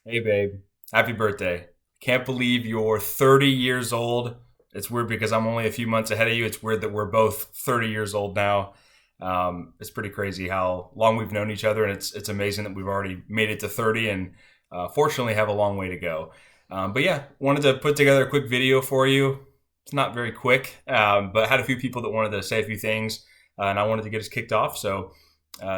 Hey, babe. Happy birthday. Can't believe you're 30 years old. It's weird because I'm only a few months ahead of you. It's weird that we're both 30 years old now. It's pretty crazy how long we've known each other, and it's amazing that we've already made it to 30 and fortunately have a long way to go. But yeah, wanted to put together a quick video for you. It's not very quick, but had a few people that wanted to say a few things, and I wanted to get us kicked off. So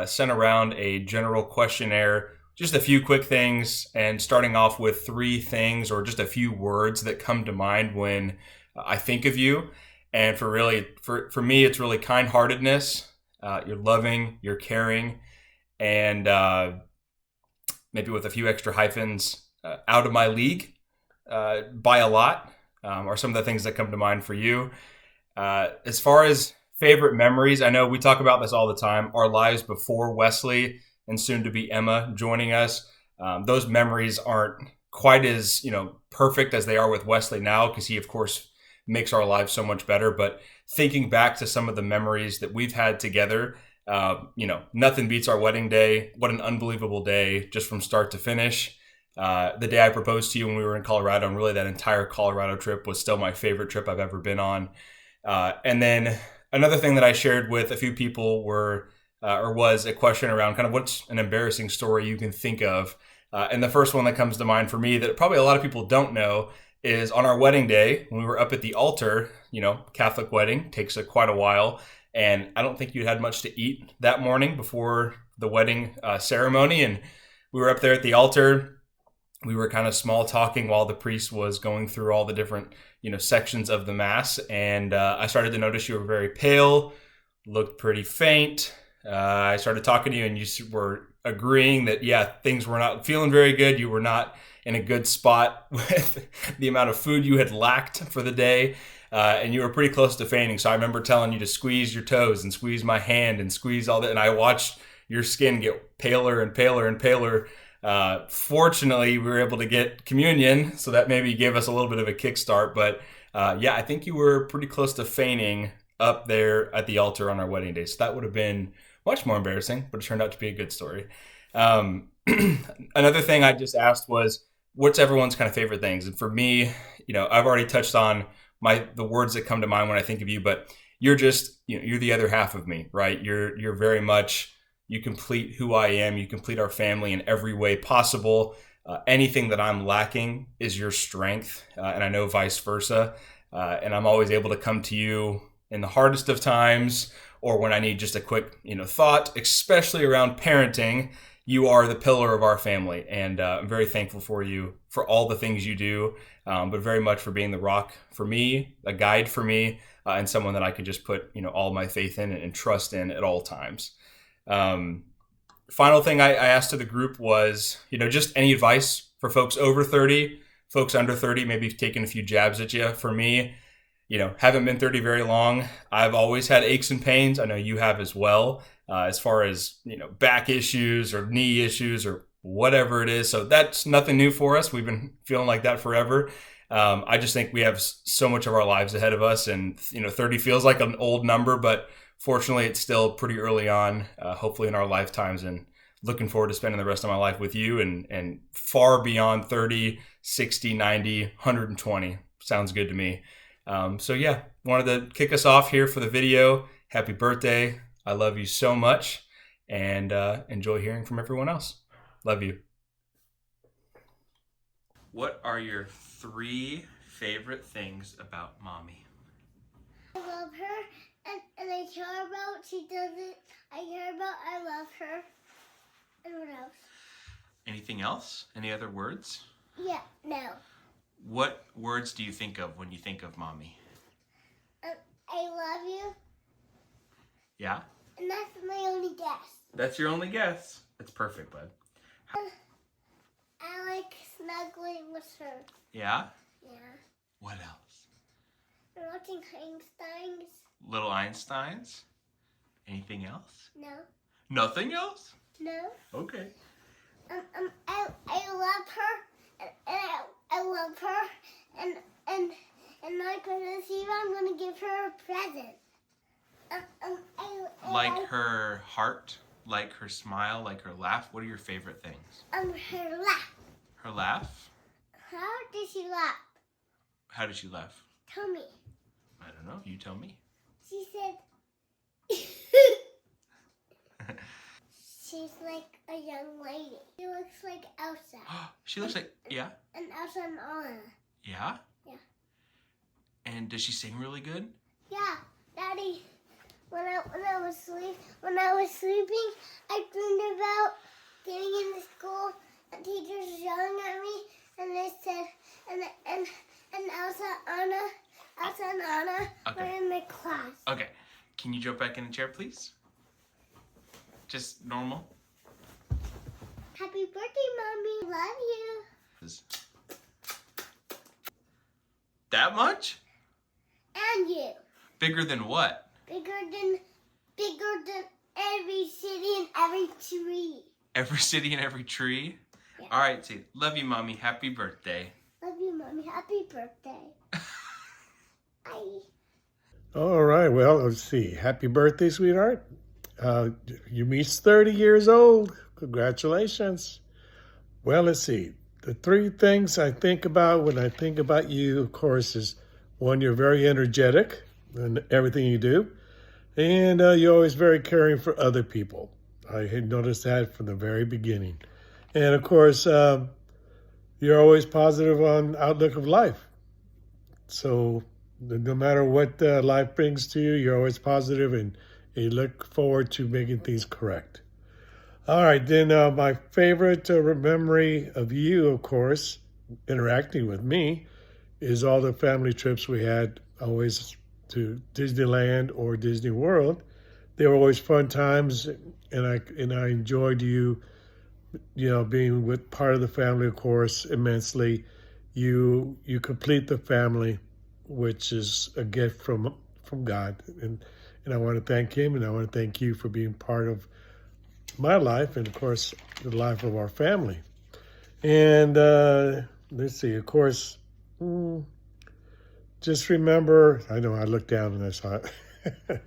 sent around a general questionnaire, just a few quick things, and starting off with three things or just a few words that come to mind when I think of you. And for me, it's really kind-heartedness. You're loving, you're caring, and maybe with a few extra hyphens, out of my league by a lot, are some of the things that come to mind for you. As far as favorite memories, I know we talk about this all the time. Our lives before Wesley and soon to be Emma joining us. Those memories aren't quite as perfect as they are with Wesley now, because he, of course, makes our lives so much better. But thinking back to some of the memories that we've had together, nothing beats our wedding day. What an unbelievable day, just from start to finish. The day I proposed to you when we were in Colorado, and really that entire Colorado trip was still my favorite trip I've ever been on. And then another thing that I shared with a few people was a question around kind of what's an embarrassing story you can think of. And the first one that comes to mind for me that probably a lot of people don't know is on our wedding day when we were up at the altar. Catholic wedding takes quite a while. And I don't think you had much to eat that morning before the wedding ceremony. And we were up there at the altar. We were kind of small talking while the priest was going through all the different sections of the mass, and I started to notice you were very pale, looked pretty faint. I started talking to you, and you were agreeing that things were not feeling very good. You were not in a good spot with the amount of food you had lacked for the day, and you were pretty close to fainting. So I remember telling you to squeeze your toes and squeeze my hand and squeeze all that, and I watched your skin get paler and paler and paler. Fortunately, we were able to get communion, so that maybe gave us a little bit of a kickstart. But I think you were pretty close to fainting up there at the altar on our wedding day. So that would have been much more embarrassing, but it turned out to be a good story. Um, Another thing I just asked was, what's everyone's kind of favorite things? And for me, I've already touched on the words that come to mind when I think of you, but you're just, you're the other half of me, right? You're very much, you complete who I am. You complete our family in every way possible. Anything that I'm lacking is your strength, and I know vice versa. And I'm always able to come to you in the hardest of times, or when I need just a quick, thought, especially around parenting. You are the pillar of our family, and I'm very thankful for you for all the things you do, but very much for being the rock for me, a guide for me, and someone that I can just put, all my faith in and trust in at all times. Um, Final thing I asked to the group was, just any advice for folks over 30, folks under 30, maybe taking a few jabs at you. For me, haven't been 30 very long. I've always had aches and pains. I know you have as well, as far as, back issues or knee issues or whatever it is. So that's nothing new for us. We've been feeling like that forever. I just think we have so much of our lives ahead of us, and 30 feels like an old number, but fortunately it's still pretty early on, hopefully in our lifetimes, and looking forward to spending the rest of my life with you, and far beyond 30, 60, 90, 120. Sounds good to me. Wanted to kick us off here for the video. Happy birthday. I love you so much, and enjoy hearing from everyone else. Love you. What are your three favorite things about mommy? I love her, and I care about she does it. I care about I love her. And what else? Anything else? Any other words? Yeah, no. What words do you think of when you think of mommy? I love you, Yeah? and that's my only guess. That's your only guess. That's perfect, bud. I like snuggling with her. Yeah? Yeah. What else? I'm watching Einstein's. Little Einsteins? Anything else? No. Nothing else? No. Okay. I love her, and I love her, and like this year I'm gonna give her a present. Like her heart, like her smile, like her laugh. What are your favorite things? Her laugh. Her laugh? How did she laugh? How did she laugh? Tell me. I don't know. You tell me. She said, she's like a young lady. She looks like Elsa. She looks like, yeah? And Elsa and Anna. Yeah? Yeah. And does she sing really good? Yeah, Daddy. When I was sleeping, I dreamed about getting into school and teachers yelling at me, and they said, and Elsa and Anna were in my class. Okay. Can you jump back in the chair, please? Just normal. Happy birthday, Mommy. Love you. That much? And you. Bigger than what? Bigger than every city and every tree. Every city and every tree? Yeah. All right, say, love you, Mommy. Happy birthday. Love you, Mommy. Happy birthday. Bye. All right, well, let's see. Happy birthday, sweetheart. You reached 30 years old. Congratulations. Well, let's see. The three things I think about when I think about you, of course, is one, you're very energetic in everything you do. And you're always very caring for other people. I had noticed that from the very beginning. And of course, you're always positive on outlook of life. So no matter what life brings to you, you're always positive and you look forward to making things correct. All right, then my favorite memory of you, of course, interacting with me, is all the family trips we had, always to Disneyland or Disney World. They were always fun times, and I enjoyed you being with part of the family, of course, immensely. You complete the family, which is a gift from God, and I want to thank Him, and I want to thank you for being part of my life, and of course, the life of our family. And let's see, of course. Just remember, I know I looked down and I saw it.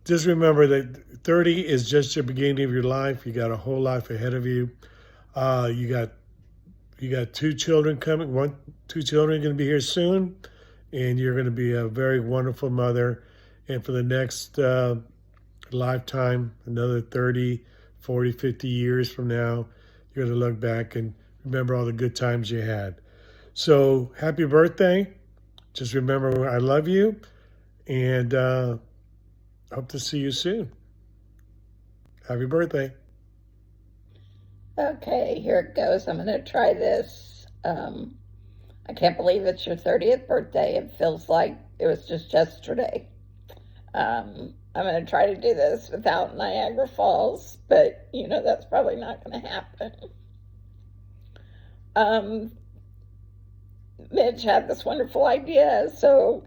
Just remember that 30 is just the beginning of your life. You got a whole life ahead of you. You got two children coming. Two children are going to be here soon, and you're going to be a very wonderful mother. And for the next lifetime, another 30, 40, 50 years from now, you're going to look back and remember all the good times you had. So happy birthday. Just remember I love you, and hope to see you soon. Happy birthday. Okay, here it goes. I'm going to try this. I can't believe it's your 30th birthday. It feels like it was just yesterday. I'm going to try to do this without Niagara Falls, but that's probably not going to happen. Mitch had this wonderful idea, so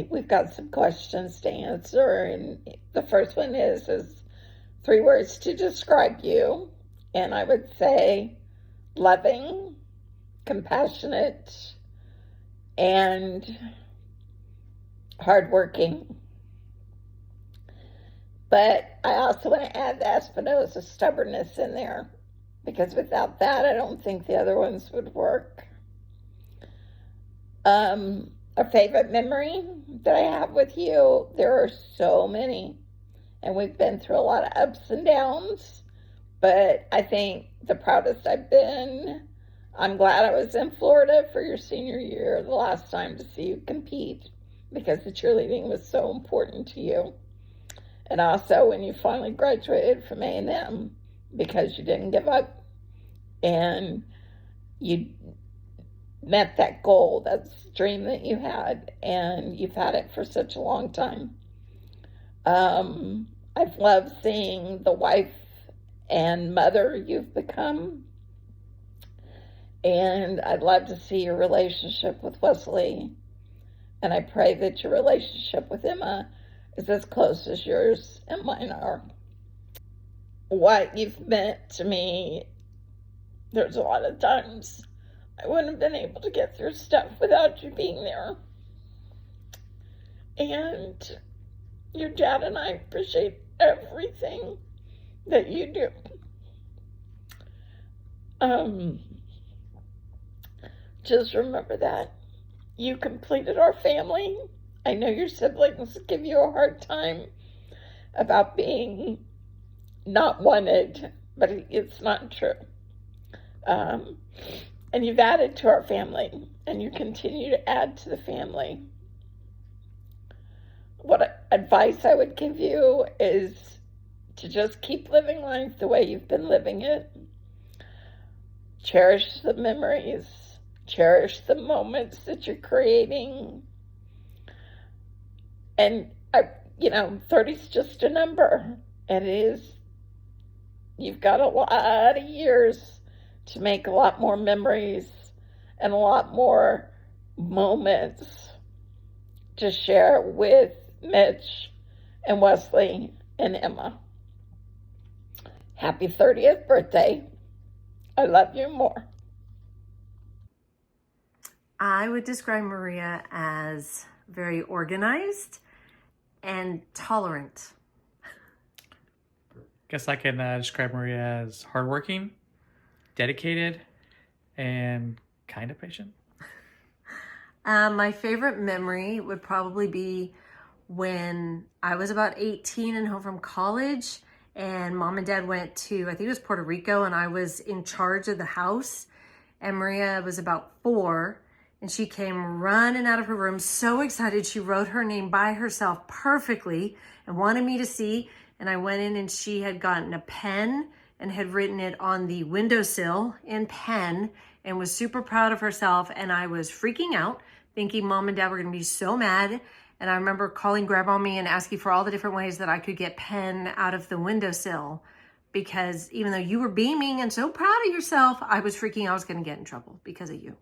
we've got some questions to answer, and the first one is 3 words to describe you, and I would say loving, compassionate, and hardworking. But I also want to add the Espinosa stubbornness in there, because without that, I don't think the other ones would work. A favorite memory that I have with you, there are so many, and we've been through a lot of ups and downs, but I think the proudest I've been, I'm glad I was in Florida for your senior year the last time to see you compete, because the cheerleading was so important to you. And also when you finally graduated from A&M, because you didn't give up and you met that goal, that dream that you had, and you've had it for such a long time. I've loved seeing the wife and mother you've become, and I'd love to see your relationship with Wesley, and I pray that your relationship with Emma is as close as yours and mine are. What you've meant to me, there's a lot of times I wouldn't have been able to get through stuff without you being there. And your dad and I appreciate everything that you do. Um, just remember that you completed our family. I know your siblings give you a hard time about being not wanted, but it's not true. Um, and you've added to our family, and you continue to add to the family. What advice I would give you is to just keep living life the way you've been living it. Cherish the memories, cherish the moments that you're creating. And 30 is just a number. And you've got a lot of years to make a lot more memories and a lot more moments to share with Mitch and Wesley and Emma. Happy 30th birthday. I love you more. I would describe Maria as very organized and tolerant. Guess I can describe Maria as hardworking, dedicated, and kind of patient. My favorite memory would probably be when I was about 18 and home from college, and mom and dad went to, I think it was Puerto Rico, and I was in charge of the house, and Maria was about 4, and she came running out of her room so excited. She wrote her name by herself perfectly and wanted me to see, and I went in and she had gotten a pen and had written it on the windowsill in pen and was super proud of herself, and I was freaking out thinking mom and dad were gonna be so mad. And I remember calling Grandma me and asking for all the different ways that I could get pen out of the windowsill, because even though you were beaming and so proud of yourself, I was freaking out I was going to get in trouble because of you.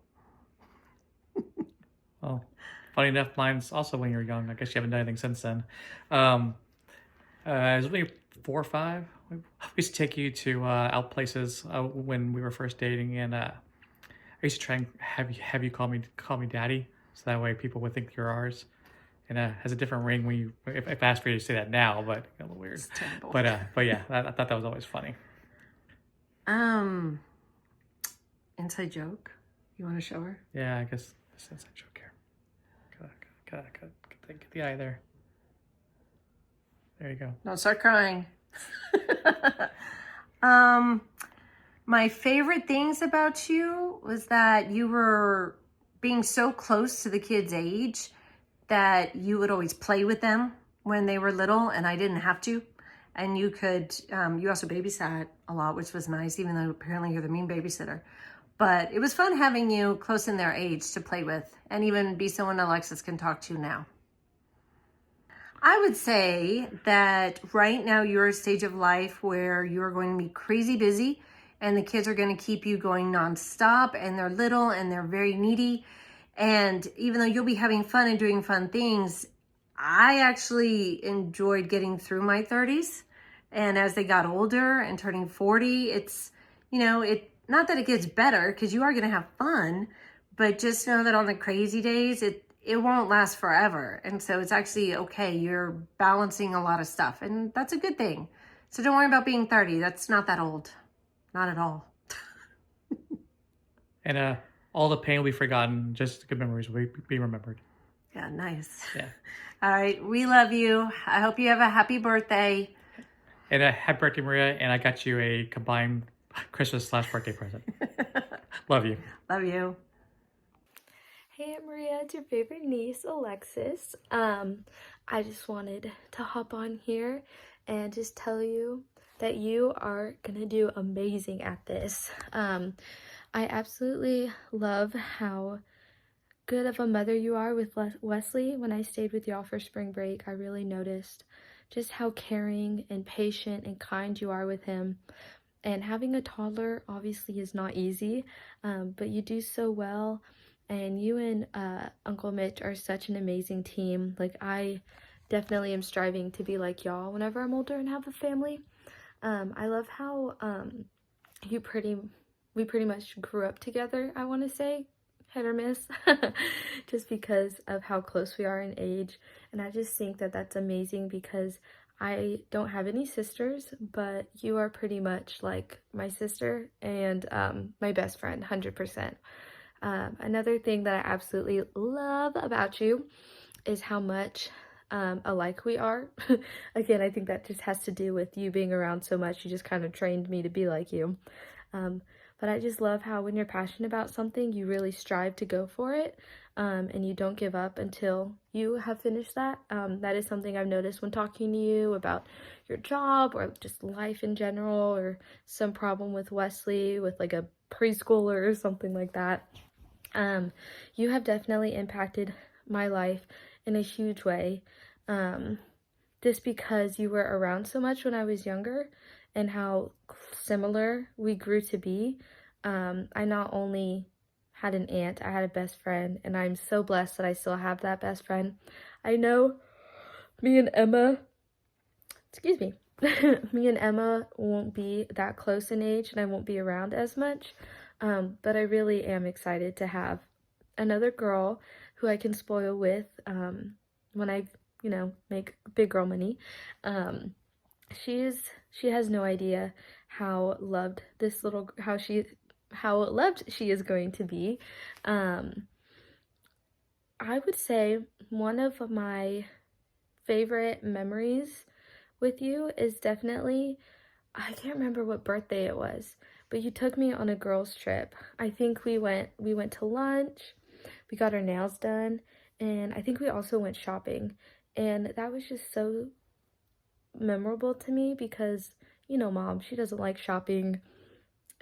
Well, funny enough, mine's also when you were young. I guess you haven't done anything since then. I was maybe 4 or 5. We used to take you to out places when we were first dating, and I used to try and have you call me daddy, so that way people would think you're ours. And has a different ring when if I asked for you to say that now, but a little weird. It's terrible. But yeah, I thought that was always funny. Inside joke. You want to show her? Yeah, I guess this inside joke here. Gotta get the eye there. There you go. Don't start crying. My favorite things about you was that you were being so close to the kids' age that you would always play with them when they were little and I didn't have to. And you could, you also babysat a lot, which was nice, even though apparently you're the mean babysitter. But it was fun having you close in their age to play with and even be someone Alexis can talk to now. I would say that right now you're at a stage of life where you're going to be crazy busy and the kids are going to keep you going nonstop, and they're little and they're very needy. And even though you'll be having fun and doing fun things, I actually enjoyed getting through my 30s. And as they got older and turning 40, it's, not that it gets better, because you are going to have fun, but just know that on the crazy days, it won't last forever. And so it's actually okay. You're balancing a lot of stuff, and that's a good thing. So don't worry about being 30. That's not that old. Not at all. And all the pain will be forgotten. Just good memories will be remembered. Yeah, nice. Yeah. All right. We love you. I hope you have a happy birthday. And happy birthday, Maria. And I got you a combined Christmas/birthday present. Love you. Love you. Hey Aunt Maria, it's your favorite niece, Alexis. I just wanted to hop on here and just tell you that you are gonna do amazing at this. I absolutely love how good of a mother you are with Wesley. When I stayed with y'all for spring break, I really noticed just how caring and patient and kind you are with him. And having a toddler obviously is not easy, but you do so well. And you and Uncle Mitch are such an amazing team. Like, I definitely am striving to be like y'all whenever I'm older and have a family. I love how we pretty much grew up together, I want to say, hit or miss, just because of how close we are in age. And I just think that that's amazing, because I don't have any sisters, but you are pretty much like my sister and my best friend, 100%. Another thing that I absolutely love about you is how much alike we are. Again, I think that just has to do with you being around so much. You just kind of trained me to be like you. But I just love how when you're passionate about something, you really strive to go for it, and you don't give up until you have finished that. That is something I've noticed when talking to you about your job or just life in general, or some problem with Wesley with like a preschooler or something like that. You have definitely impacted my life in a huge way, just because you were around so much when I was younger and how similar we grew to be. I not only had an aunt, I had a best friend, and I'm so blessed that I still have that best friend. I know me and Emma, me and Emma won't be that close in age and I won't be around as much, but I really am excited to have another girl who I can spoil with when I, make big girl money. She has no idea how loved how loved she is going to be. I would say one of my favorite memories with you is definitely, I can't remember what birthday it was, but you took me on a girls' trip. I think we went to lunch, we got our nails done, and I think we also went shopping. And that was just so memorable to me because, Mom, she doesn't like shopping.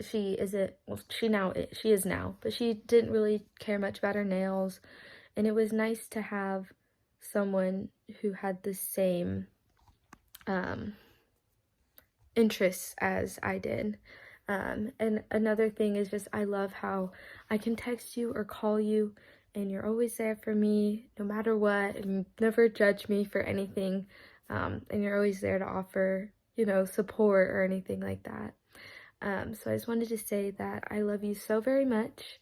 She isn't, well, she is now, but she didn't really care much about her nails. And it was nice to have someone who had the same interests as I did. And another thing is just, I love how I can text you or call you and you're always there for me no matter what, and you never judge me for anything. And you're always there to offer, support or anything like that. So I just wanted to say that I love you so very much,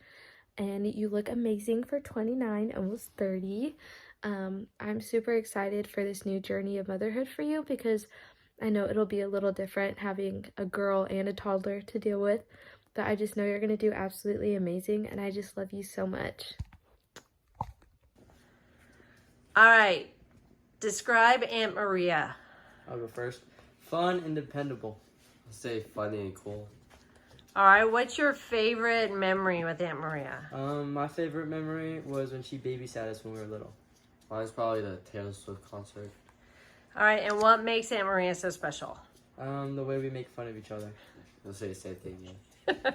and you look amazing for 29, almost 30. I'm super excited for this new journey of motherhood for you because I know it'll be a little different having a girl and a toddler to deal with, but I just know you're going to do absolutely amazing, and I just love you so much. All right. Describe Aunt Maria. I'll go first. Fun and dependable. I'll say funny and cool. All right. What's your favorite memory with Aunt Maria? My favorite memory was when she babysat us when we were little. Mine's probably the Taylor Swift concert. All right. And what makes Aunt Maria so special? The way we make fun of each other. I'll say the same thing, yeah.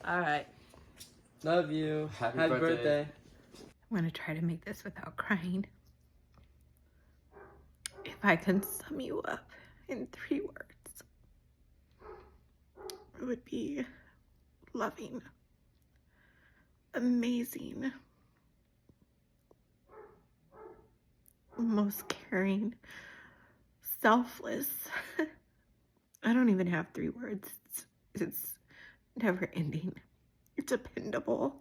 All right. Love you. Happy birthday. I'm going to try to make this without crying. If I can sum you up in 3 words, it would be loving, amazing, most caring, selfless. I don't even have 3 words. It's never ending. Dependable.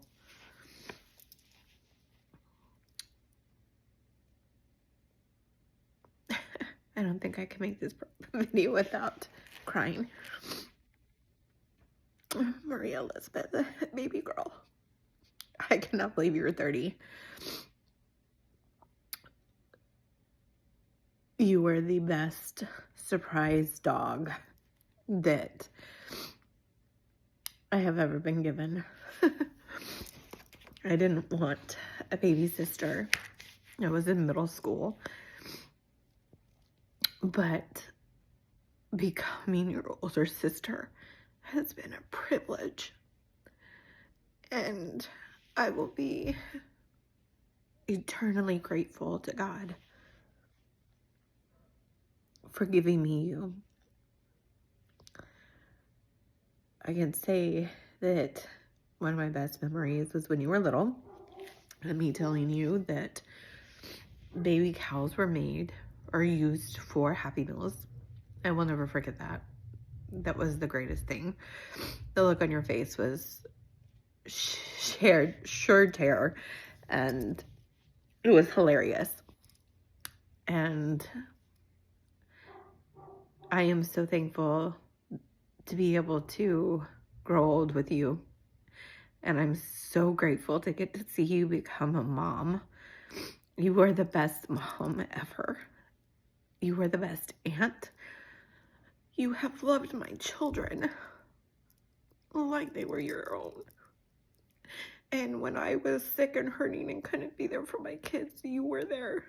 I don't think I can make this video without crying. Maria Elizabeth, baby girl. I cannot believe you were 30. You were the best surprise dog that I have ever been given. I didn't want a baby sister. I was in middle school. But becoming your older sister has been a privilege. And I will be eternally grateful to God for giving me you. I can say that one of my best memories was when you were little, and me telling you that baby cows were made or used for Happy Meals. I will never forget that. That was the greatest thing. The look on your face was sheer terror, and it was hilarious. And I am so thankful to be able to grow old with you. And I'm so grateful to get to see you become a mom. You are the best mom ever. You are the best aunt. You have loved my children like they were your own. And when I was sick and hurting and couldn't be there for my kids, you were there.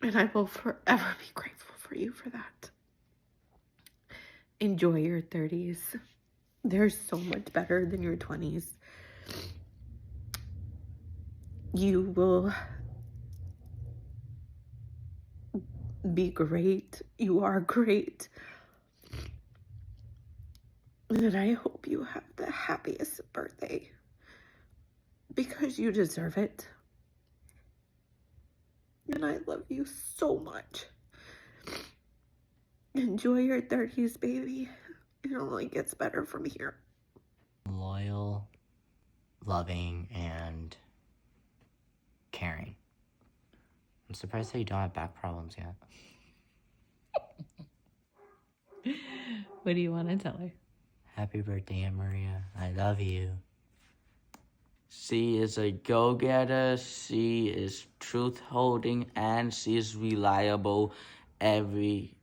And I will forever be grateful for you for that. Enjoy your 30s. They're so much better than your 20s. You will be great. You are great. And I hope you have the happiest birthday because you deserve it. And I love you so much. Enjoy your 30s, baby. It only gets better from here. Loyal, loving, and caring. I'm surprised that you don't have back problems yet. What do you want to tell her? Happy birthday, Aunt Maria. I love you. She is a go-getter, she is truth-holding, and she is reliable every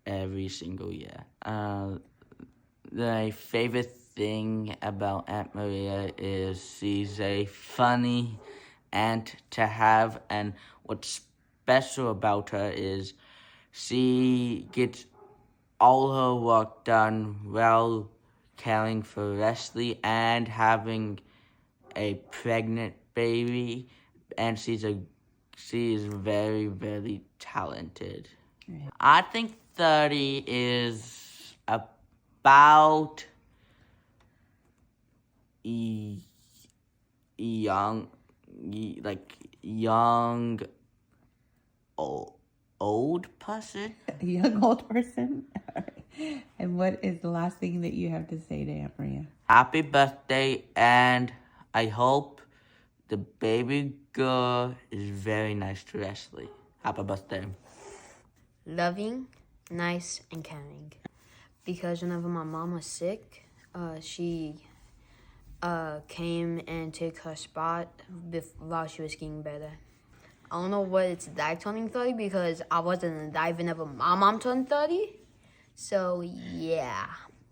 single year. My favorite thing about Aunt Maria is she's a funny aunt to have, and what's special about her is she gets all her work done while caring for Leslie and having a pregnant baby, and she is very, very talented. Yeah. I think 30 is about young old person. A young old person? And what is the last thing that you have to say to Aunt Maria? Happy birthday, and I hope the baby girl is very nice to Leslie. Happy birthday. Loving, nice, and caring. Because whenever my mom was sick, she came and took her spot while she was getting better. I don't know what it's like turning 30 because I wasn't alive whenever my mom turned 30. So, yeah,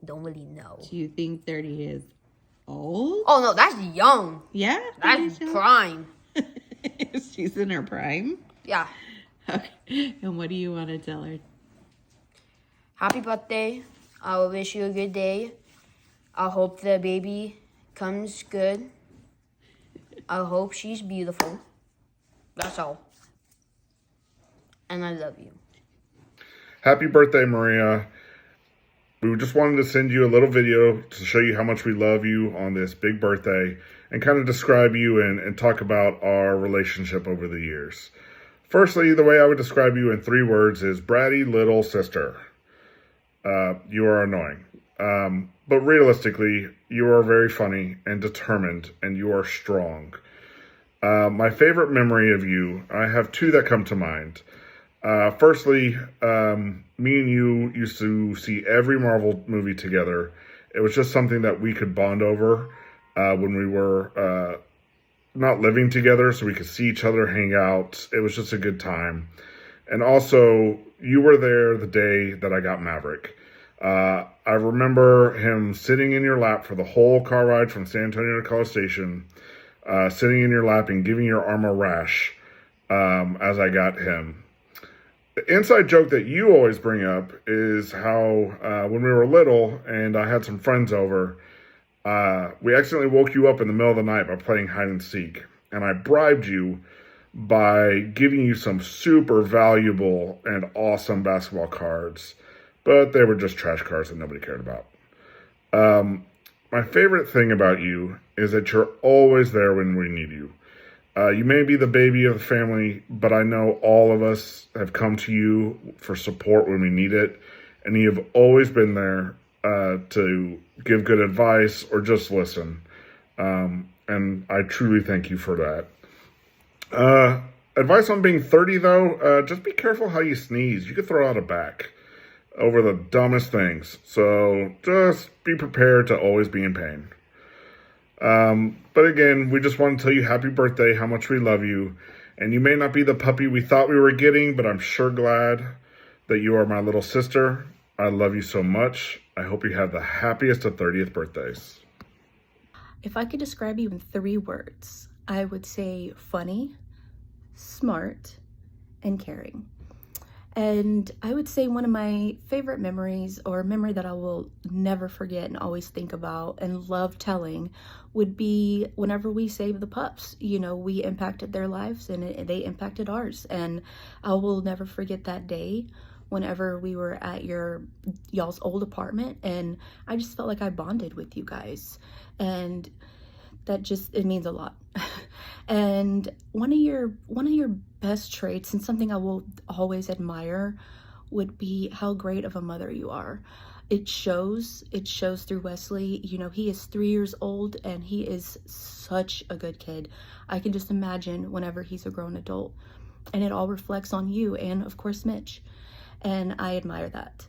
don't really know. Do you think 30 is old? Oh, no, that's young. Yeah? That's prime. She's in her prime? Yeah. Okay. And what do you want to tell her? Happy birthday. I will wish you a good day. I hope the baby comes good. I hope she's beautiful. That's all. And I love you. Happy birthday, Maria. We just wanted to send you a little video to show you how much we love you on this big birthday and kind of describe you and talk about our relationship over the years. Firstly, the way I would describe you in 3 words is bratty little sister. You are annoying. But realistically, you are very funny and determined, and you are strong. My favorite memory of you, I have 2 that come to mind. Firstly, me and you used to see every Marvel movie together. It was just something that we could bond over when we were not living together, so we could see each other, hang out. It was just a good time. And also, you were there the day that I got Maverick. I remember him sitting in your lap for the whole car ride from San Antonio to College Station, sitting in your lap and giving your arm a rash as I got him. The inside joke that you always bring up is how when we were little and I had some friends over, we accidentally woke you up in the middle of the night by playing hide and seek. And I bribed you by giving you some super valuable and awesome basketball cards. But they were just trash cards that nobody cared about. My favorite thing about you is that you're always there when we need you. You may be the baby of the family, but I know all of us have come to you for support when we need it. And you have always been there to give good advice or just listen. And I truly thank you for that. Advice on being 30, though, just be careful how you sneeze. You could throw out a back over the dumbest things. So just be prepared to always be in pain. But again, we just want to tell you happy birthday, how much we love you. And you may not be the puppy we thought we were getting, but I'm sure glad that you are my little sister. I love you so much. I hope you have the happiest of 30th birthdays. If I could describe you in 3 words, I would say funny, smart, and caring. And I would say one of my favorite memories, or a memory that I will never forget and always think about and love telling, would be whenever we saved the pups. You know, we impacted their lives and they impacted ours. And I will never forget that day whenever we were at y'all's old apartment, and I just felt like I bonded with you guys. And that just, it means a lot. And one of your best traits, and something I will always admire, would be how great of a mother you are. It shows through Wesley. You know, he is 3 years old and he is such a good kid. I can just imagine whenever he's a grown adult, and it all reflects on you and of course Mitch, and I admire that.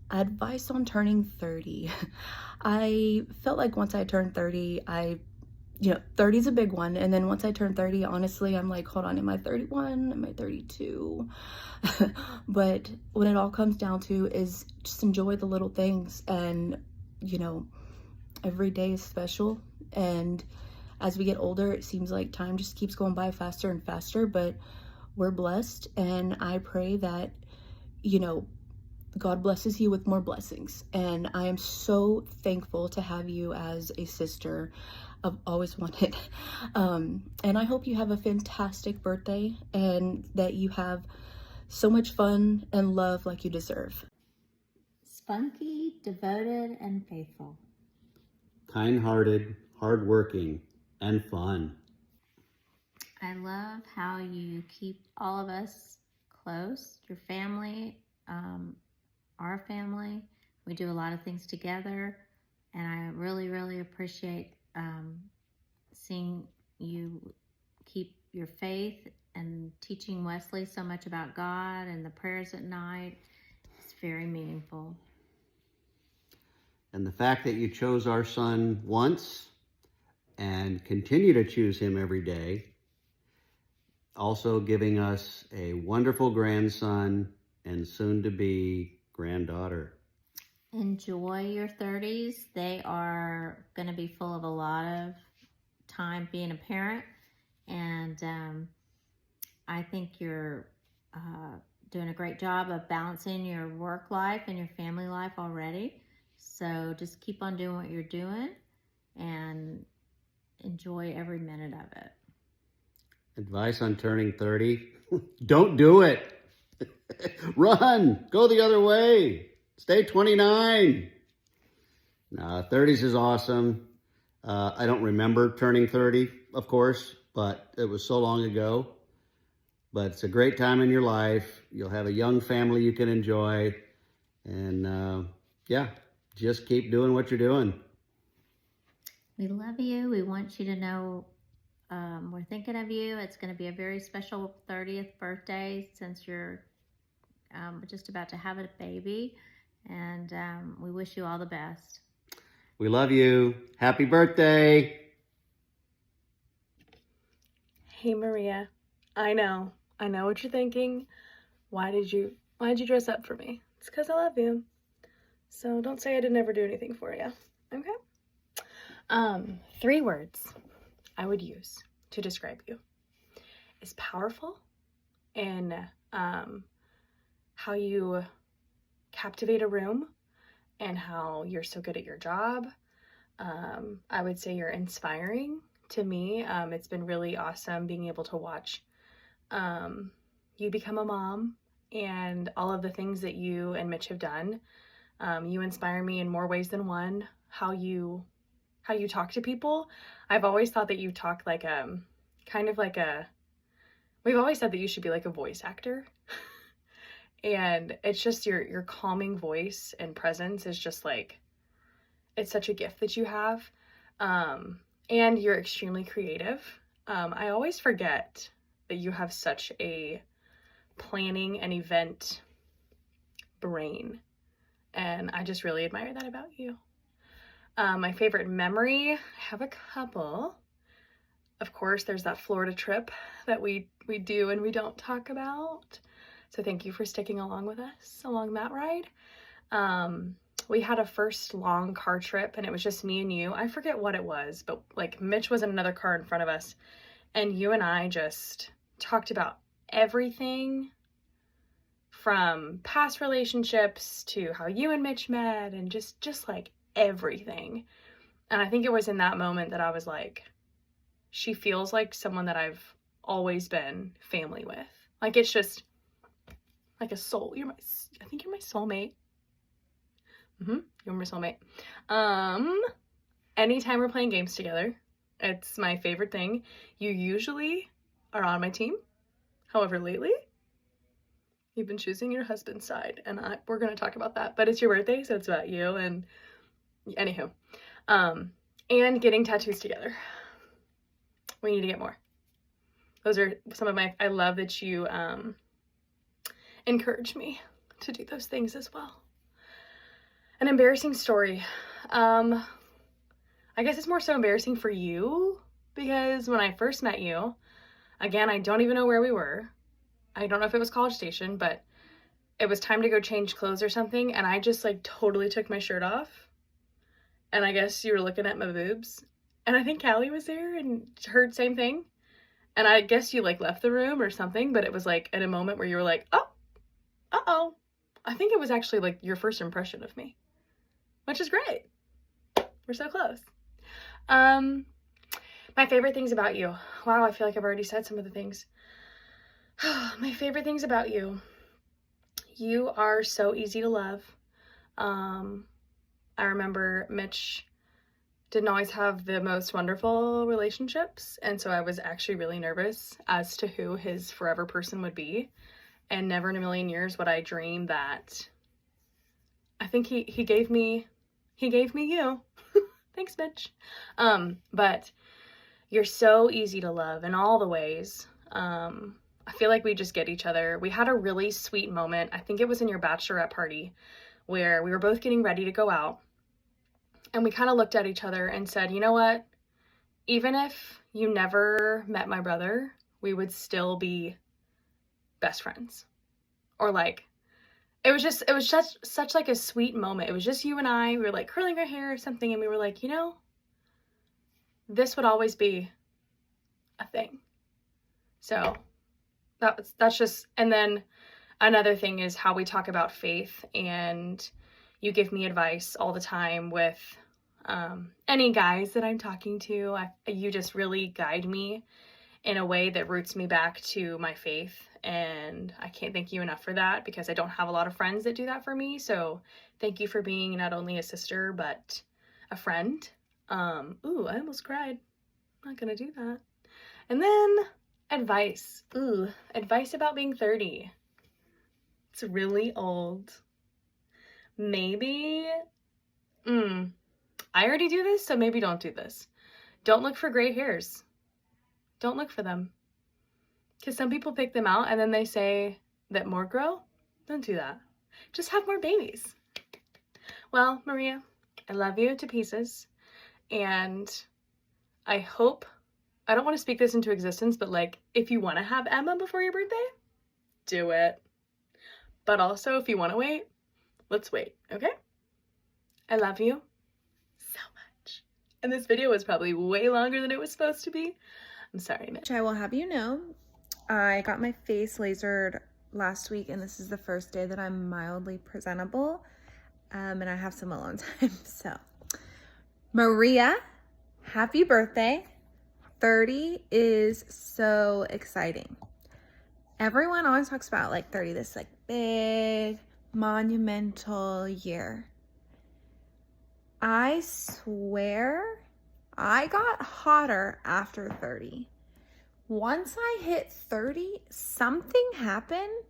Advice on turning 30. I felt like once I turned 30, 30 is a big one. And then once I turned 30, honestly, I'm like, hold on, am I 31? Am I 32? But when it all comes down to is just enjoy the little things. And, you know, every day is special. And as we get older, it seems like time just keeps going by faster and faster, but we're blessed. And I pray that, you know, God blesses you with more blessings. And I am so thankful to have you as a sister. I've always wanted. And I hope you have a fantastic birthday and that you have so much fun and love like you deserve. Spunky, devoted, and faithful. Kind-hearted, hardworking, and fun. I love how you keep all of us close, your family, our family. We do a lot of things together, and I really, really appreciate seeing you keep your faith and teaching Wesley so much about God and the prayers at night. It's very meaningful. And the fact that you chose our son once and continue to choose him every day, also giving us a wonderful grandson and soon-to-be granddaughter. Enjoy your 30s. They are going to be full of a lot of time being a parent, and I think you're doing a great job of balancing your work life and your family life already. So just keep on doing what you're doing and enjoy every minute of it. Advice on turning 30? Don't do it. Run. Go the other way. Stay 29. 30s is awesome. I don't remember turning 30, of course, but it was so long ago. But it's a great time in your life. You'll have a young family you can enjoy. And just keep doing what you're doing. We love you. We want you to know we're thinking of you. It's going to be a very special 30th birthday since you're just about to have a baby. And we wish you all the best. We love you. Happy birthday. Hey, Maria. I know what you're thinking. Why did you dress up for me? It's because I love you. So don't say I didn't ever do anything for you. Okay? 3 words I would use to describe you is powerful, and how you captivate a room, and how you're so good at your job. I would say you're inspiring to me. It's been really awesome being able to watch you become a mom and all of the things that you and Mitch have done. You inspire me in more ways than one. How you talk to people. I've always thought that you talk like we've always said that you should be like a voice actor. And it's just your calming voice and presence is just like, it's such a gift that you have. And you're extremely creative. I always forget that you have such a planning and event brain, and I just really admire that about you. My favorite memory, I have a couple. Of course, there's that Florida trip that we do and we don't talk about. So thank you for sticking along with us along that ride. We had a first long car trip and it was just me and you. I forget what it was, but like Mitch was in another car in front of us and you and I just talked about everything from past relationships to how you and Mitch met and just like everything. And I think it was in that moment that I was like, she feels like someone that I've always been family with. Like it's just like a soul. I think you're my soulmate. You're my soulmate. Anytime we're playing games together, it's my favorite thing. You usually are on my team. However, lately, you've been choosing your husband's side, and we're going to talk about that. But it's your birthday, so it's about you. And anywho, and getting tattoos together. We need to get more. Those are some of my, I love that you encourage me to do those things as well. An embarrassing story. I guess it's more so embarrassing for you because when I first met you, again, I don't even know where we were. I don't know if it was College Station, but it was time to go change clothes or something. And I just like totally took my shirt off. And I guess you were looking at my boobs. And I think Callie was there and heard same thing. And I guess you like left the room or something, but it was like at a moment where you were like, oh, uh-oh. I think it was actually like your first impression of me, which is great. We're so close. My favorite things about you. Wow, I feel like I've already said some of the things. My favorite things about you. You are so easy to love. I remember Mitch didn't always have the most wonderful relationships, and so I was actually really nervous as to who his forever person would be, and never in a million years would I dream that. I think he gave me you. Thanks, Mitch. But you're so easy to love in all the ways. I feel like we just get each other. We had a really sweet moment. I think it was in your bachelorette party where we were both getting ready to go out. And we kind of looked at each other and said, you know what? Even if you never met my brother, we would still be best friends. Or like, it was just such like a sweet moment. It was just you and I. We were like curling our hair or something. And we were like, you know, this would always be a thing. So that's just, and then another thing is how we talk about faith, and you give me advice all the time with any guys that I'm talking to. You just really guide me in a way that roots me back to my faith, and I can't thank you enough for that because I don't have a lot of friends that do that for me. So thank you for being not only a sister but a friend. Ooh, I almost cried. I'm not gonna do that. And then advice. Ooh, advice about being 30. It's really old. Maybe, I already do this, so maybe don't do this. Don't look for gray hairs. Don't look for them. Because some people pick them out and then they say that more grow. Don't do that. Just have more babies. Well, Maria, I love you to pieces. And I hope, I don't want to speak this into existence, but like, if you want to have Emma before your birthday, do it. But also, if you want to wait, let's wait, okay? I love you so much. And this video was probably way longer than it was supposed to be. I'm sorry, Mitch. I will have you know, I got my face lasered last week, and this is the first day that I'm mildly presentable. And I have some alone time, so. Maria, happy birthday. 30 is so exciting. Everyone always talks about like 30, this like big, monumental year. I swear I got hotter after 30. Once I hit 30, something happened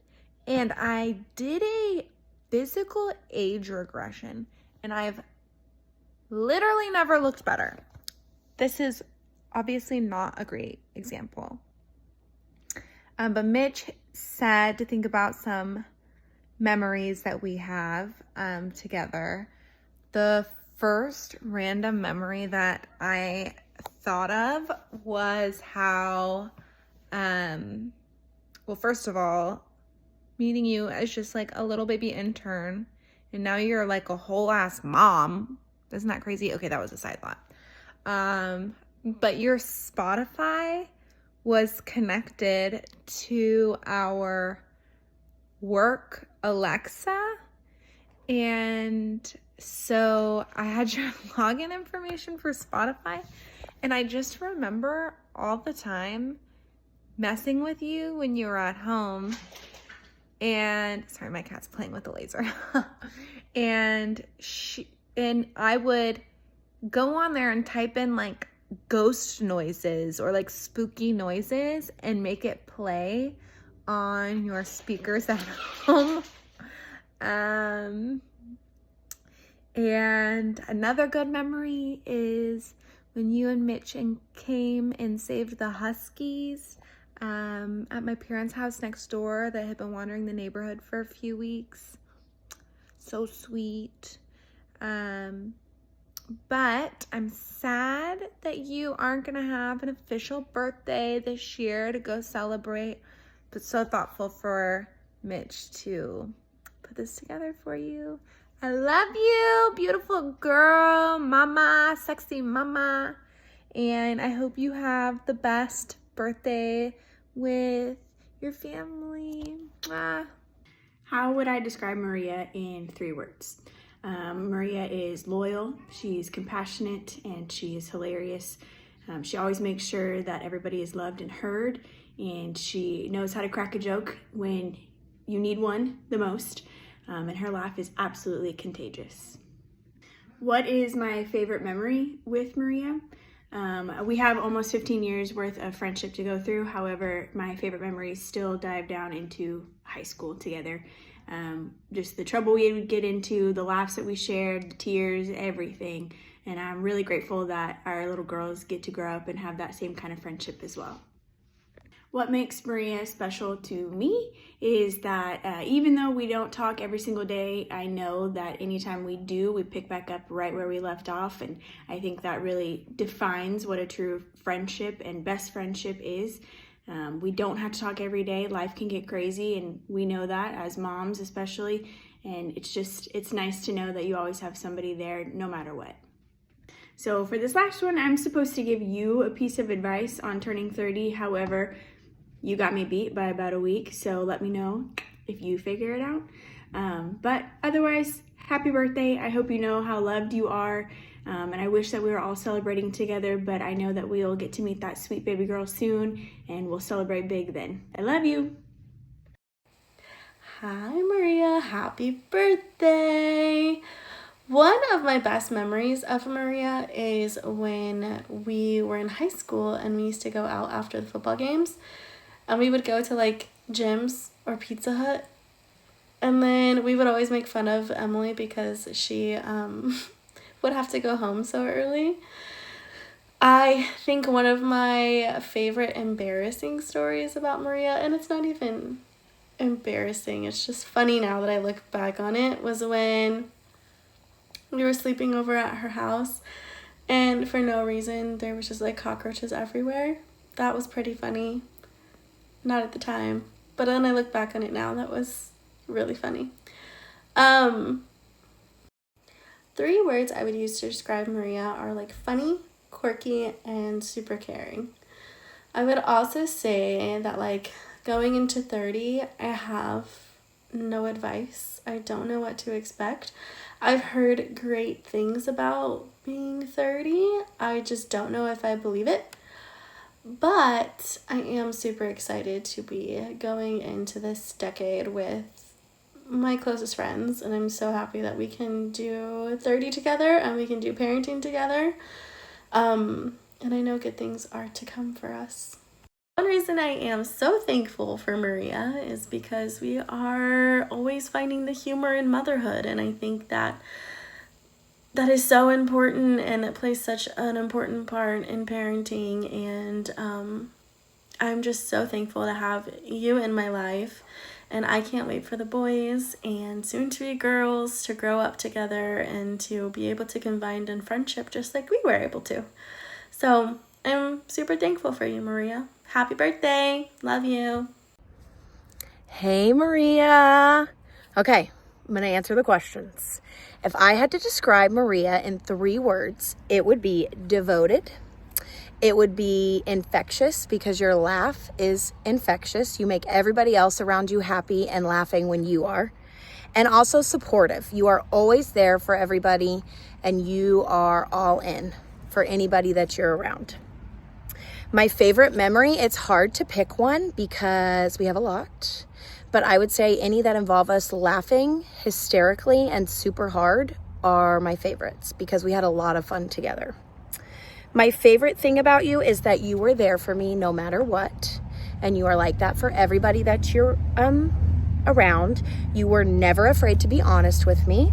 and I did a physical age regression and I've literally never looked better. This is obviously not a great example. But Mitch said to think about some memories that we have together. The first random memory that I thought of was how, well, first of all, meeting you as just like a little baby intern, and now you're like a whole ass mom. Isn't that crazy? Okay, that was a side thought. But your Spotify was connected to our work Alexa, and so I had your login information for Spotify, and I just remember all the time messing with you when you were at home. And sorry, my cat's playing with the laser. and I would go on there and type in like ghost noises or like spooky noises and make it play on your speakers at home. And another good memory is when you and Mitch came and saved the huskies at my parents' house next door that had been wandering the neighborhood for a few weeks. So sweet. But I'm sad that you aren't gonna have an official birthday this year to go celebrate, but so thoughtful for Mitch to put this together for you. I love you, beautiful girl, mama, sexy mama, and I hope you have the best birthday with your family. Mwah. How would I describe Maria in 3 words? Maria is loyal, she's compassionate, and she is hilarious. She always makes sure that everybody is loved and heard, and she knows how to crack a joke when you need one the most, and her laugh is absolutely contagious. What is my favorite memory with Maria? We have almost 15 years worth of friendship to go through. However, my favorite memories still dive down into high school together. Just the trouble we would get into, the laughs that we shared, the tears, everything. And I'm really grateful that our little girls get to grow up and have that same kind of friendship as well. What makes Maria special to me is that even though we don't talk every single day, I know that anytime we do, we pick back up right where we left off. And I think that really defines what a true friendship and best friendship is. We don't have to talk every day. Life can get crazy, and we know that as moms especially. And it's nice to know that you always have somebody there no matter what. So for this last one, I'm supposed to give you a piece of advice on turning 30. However, you got me beat by about a week, so let me know if you figure it out. But otherwise, happy birthday. I hope you know how loved you are. And I wish that we were all celebrating together, but I know that we'll get to meet that sweet baby girl soon, and we'll celebrate big then. I love you. Hi Maria, happy birthday. One of my best memories of Maria is when we were in high school and we used to go out after the football games, and we would go to like gyms or Pizza Hut, and then we would always make fun of Emily because she would have to go home so early. I think one of my favorite embarrassing stories about Maria, and it's not even embarrassing, it's just funny now that I look back on it, was when we were sleeping over at her house and for no reason there was just like cockroaches everywhere. That was pretty funny. Not at the time, but then I look back on it now, that was really funny. 3 words I would use to describe Maria are like funny, quirky, and super caring. I would also say that like going into 30, I have no advice. I don't know what to expect. I've heard great things about being 30. I just don't know if I believe it. But I am super excited to be going into this decade with my closest friends, and I'm so happy that we can do 30 together and we can do parenting together. And I know good things are to come for us. One reason I am so thankful for Maria is because we are always finding the humor in motherhood, and I think that is so important, and it plays such an important part in parenting, and I'm just so thankful to have you in my life, and I can't wait for the boys and soon to be girls to grow up together and to be able to confide in friendship just like we were able to. So I'm super thankful for you, Maria. Happy birthday. Love you. Hey, Maria. Okay, I'm going to answer the questions. If I had to describe Maria in 3 words, it would be devoted. It would be infectious because your laugh is infectious. You make everybody else around you happy and laughing when you are. And also supportive. You are always there for everybody and you are all in for anybody that you're around. My favorite memory, it's hard to pick one because we have a lot. But I would say any that involve us laughing hysterically and super hard are my favorites because we had a lot of fun together. My favorite thing about you is that you were there for me no matter what. And you are like that for everybody that you're around. You were never afraid to be honest with me.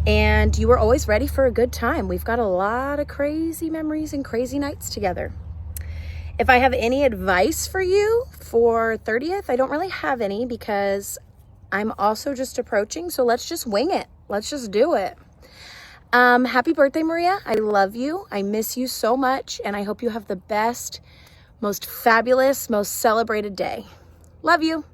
And you were always ready for a good time. We've got a lot of crazy memories and crazy nights together. If I have any advice for you for 30th, I don't really have any because I'm also just approaching. So let's just wing it. Let's just do it. Happy birthday, Maria. I love you. I miss you so much. And I hope you have the best, most fabulous, most celebrated day. Love you.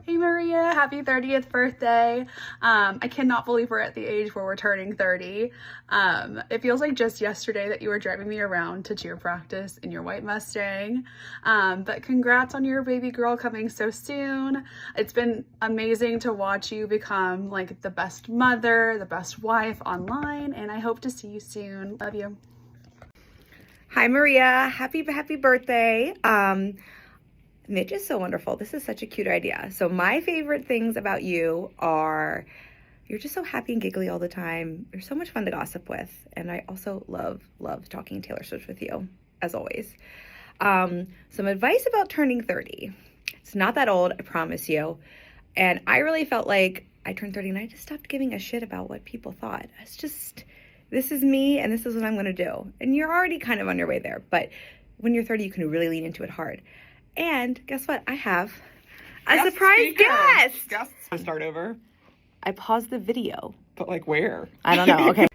Hey Maria, happy 30th birthday. I cannot believe we're at the age where we're turning 30. It feels like just yesterday that you were driving me around to cheer practice in your white Mustang. But congrats on your baby girl coming so soon. It's been amazing to watch you become like the best mother, the best wife online, and I hope to see you soon. Love you. Hi Maria, happy birthday. Mitch is so wonderful. This is such a cute idea. So my favorite things about you are you're just so happy and giggly all the time. You're so much fun to gossip with. And I also love talking Taylor Swift with you, as always. Some advice about turning 30. It's not that old, I promise you. And I really felt like I turned 30 and I just stopped giving a shit about what people thought. It's just, this is me and this is what I'm going to do. And you're already kind of on your way there. But when you're 30, you can really lean into it hard. And guess what? I have a surprise guest. Guests. Start over. I paused the video. But like where? I don't know. Okay.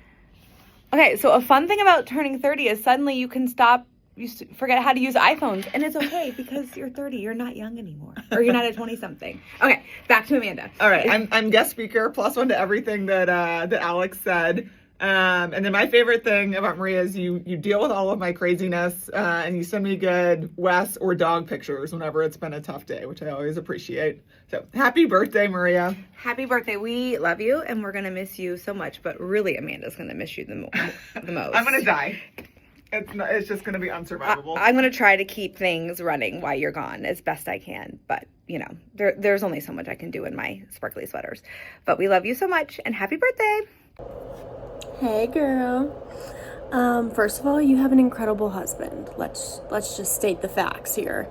Okay, so a fun thing about turning 30 is suddenly you can forget how to use iPhones. And it's okay because you're 30. You're not young anymore. Or you're not a 20-something. Okay, back to Amanda. All right, I'm guest speaker, +1 to everything that Alex said. And then my favorite thing about Maria is you deal with all of my craziness and you send me good Wes or dog pictures whenever it's been a tough day, which I always appreciate. So happy birthday, Maria. Happy birthday. We love you and we're going to miss you so much. But really, Amanda's going to miss you the most. I'm going to die. It's just going to be unsurvivable. I'm going to try to keep things running while you're gone as best I can. But, you know, there's only so much I can do in my sparkly sweaters. But we love you so much and happy birthday. Hey girl. First of all, you have an incredible husband. Let's just state the facts here.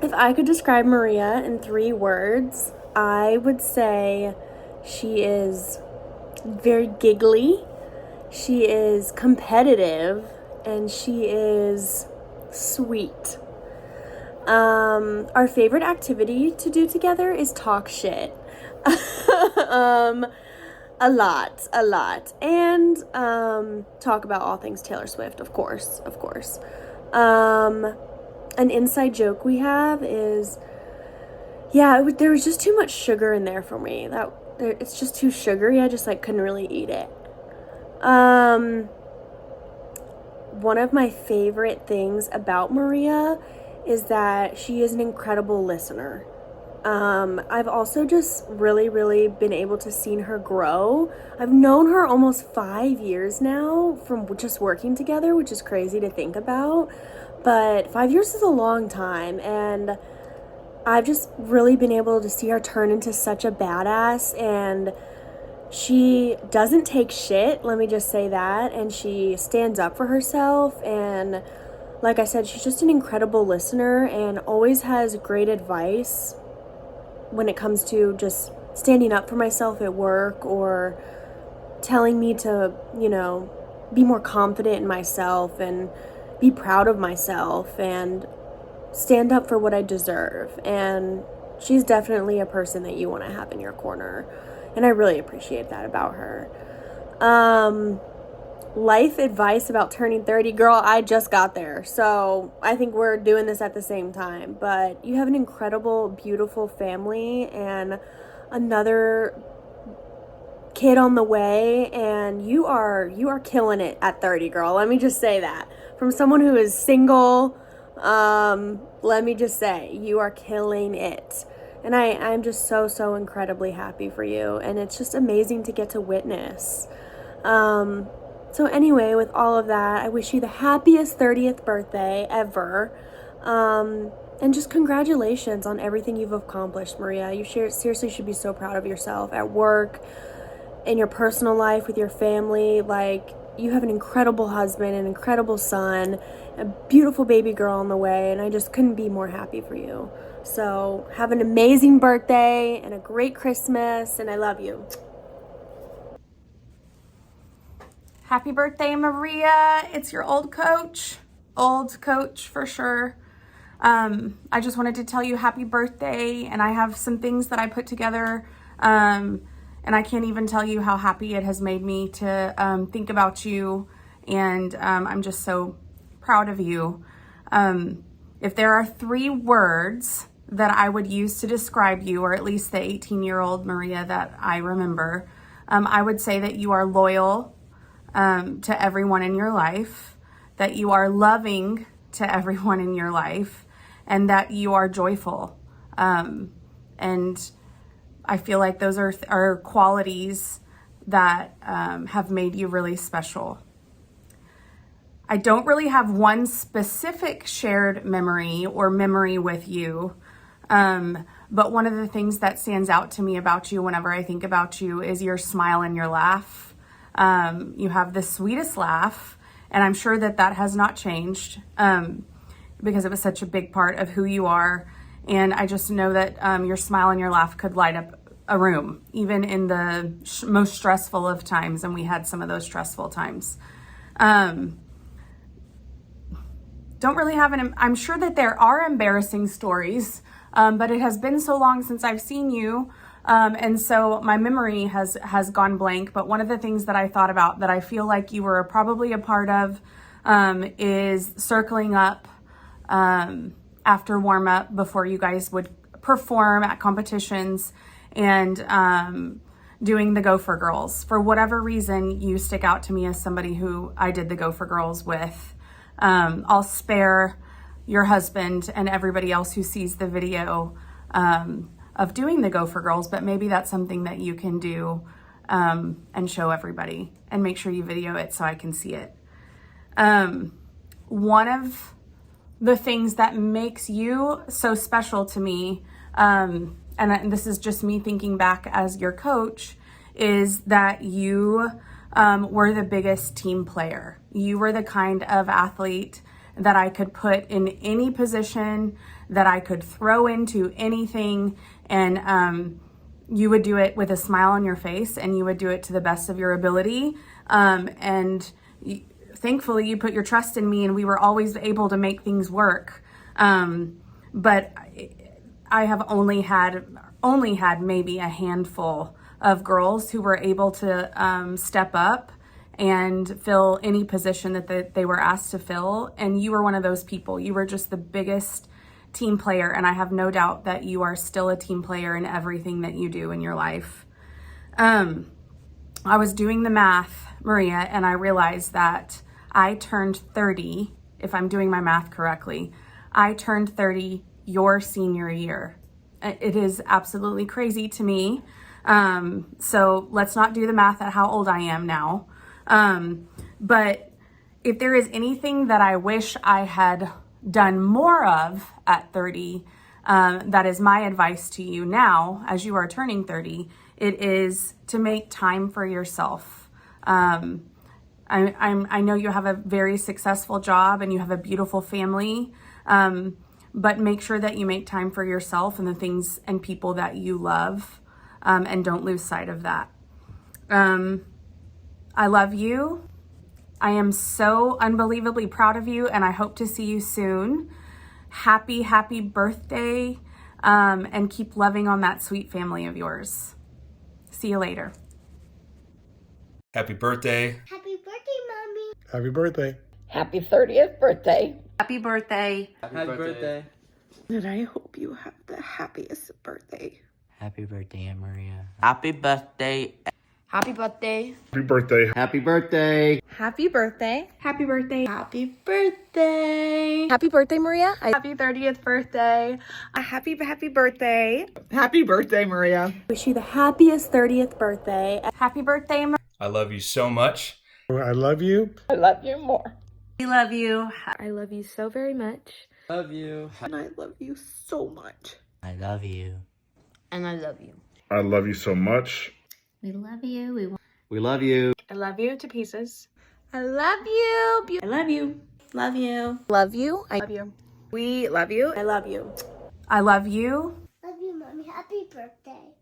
If I could describe Maria in 3 words, I would say she is very giggly, she is competitive, and she is sweet. Our favorite activity to do together is talk shit. A lot, and talk about all things Taylor Swift, of course. An inside joke we have is, there was just too much sugar in there for me. It's just too sugary. I just couldn't really eat it. One of my favorite things about Maria is that she is an incredible listener. I've also just really been able to see her grow. I've known her almost 5 years now from just working together, which is crazy to think about. But 5 years is a long time, and I've just really been able to see her turn into such a badass, and she doesn't take shit, let me just say that, and she stands up for herself, and like I said, she's just an incredible listener and always has great advice when it comes to just standing up for myself at work or telling me to, be more confident in myself and be proud of myself and stand up for what I deserve. And she's definitely a person that you want to have in your corner. And I really appreciate that about her. Life advice about turning 30. Girl, I just got there, so I think we're doing this at the same time. But you have an incredible, beautiful family and another kid on the way, and you are killing it at 30, girl. Let me just say that. From someone who is single, let me just say, you are killing it. And I'm just so incredibly happy for you, and it's just amazing to get to witness. So anyway, with all of that, I wish you the happiest 30th birthday ever. And just congratulations on everything you've accomplished, Maria. You seriously should be so proud of yourself at work, in your personal life, with your family. Like, you have an incredible husband, an incredible son, a beautiful baby girl on the way, and I just couldn't be more happy for you. So have an amazing birthday and a great Christmas, and I love you. Happy birthday, Maria. It's your old coach for sure. I just wanted to tell you happy birthday, and I have some things that I put together, and I can't even tell you how happy it has made me to think about you, and I'm just so proud of you. If there are 3 words that I would use to describe you, or at least the 18-year-old Maria that I remember, I would say that you are loyal to everyone in your life, that you are loving to everyone in your life, and that you are joyful. And I feel like those are qualities that have made you really special. I don't really have one specific shared memory or memory with you, but one of the things that stands out to me about you whenever I think about you is your smile and your laugh. You have the sweetest laugh, and I'm sure that has not changed because it was such a big part of who you are. And I just know that your smile and your laugh could light up a room, even in the most stressful of times, and we had some of those stressful times. Don't really have I'm sure that there are embarrassing stories, but it has been so long since I've seen you. And so my memory has gone blank. But one of the things that I thought about that I feel like you were probably a part of is circling up after warm up before you guys would perform at competitions, and doing the Gopher Girls. For whatever reason, you stick out to me as somebody who I did the Gopher Girls with. I'll spare your husband and everybody else who sees the video of doing the Gopher Girls, but maybe that's something that you can do and show everybody, and make sure you video it so I can see it. One of the things that makes you so special to me, and this is just me thinking back as your coach, is that you were the biggest team player. You were the kind of athlete that I could put in any position, that I could throw into anything, and you would do it with a smile on your face, and you would do it to the best of your ability. Thankfully, you put your trust in me, and we were always able to make things work. But I have only had maybe a handful of girls who were able to step up and fill any position that they were asked to fill. And you were one of those people. You were just the biggest team player. And I have no doubt that you are still a team player in everything that you do in your life. I was doing the math, Maria, and I realized that I turned 30, if I'm doing my math correctly, I turned 30 your senior year. It is absolutely crazy to me. So let's not do the math at how old I am now. But if there is anything that I wish I had done more of at 30, that is my advice to you now, as you are turning 30, it is to make time for yourself. I know you have a very successful job and you have a beautiful family, but make sure that you make time for yourself and the things and people that you love, and don't lose sight of that. I love you. I am so unbelievably proud of you, and I hope to see you soon. Happy, happy birthday, and keep loving on that sweet family of yours. See you later. Happy birthday. Happy birthday, Mommy. Happy birthday. Happy 30th birthday. Happy birthday. Happy birthday. And I hope you have the happiest birthday. Happy birthday, Aunt Maria. Happy birthday. Happy birthday. Happy birthday. Happy birthday. Happy birthday. Happy birthday. Happy birthday. Happy birthday, Maria. Happy 30th birthday. Happy birthday. Happy birthday, Maria. Wish you the happiest 30th birthday. Happy birthday, I love you so much. I love you. I love you more. We love you. I love you so very much. Love you. And I love you so much. I love you. And I love you. I love you so much. We love you. We love you. I love you to pieces. I love you. I love you. Love you. Love you. Love you. We love you. I love you. I love you. Love you, Mommy. Happy birthday.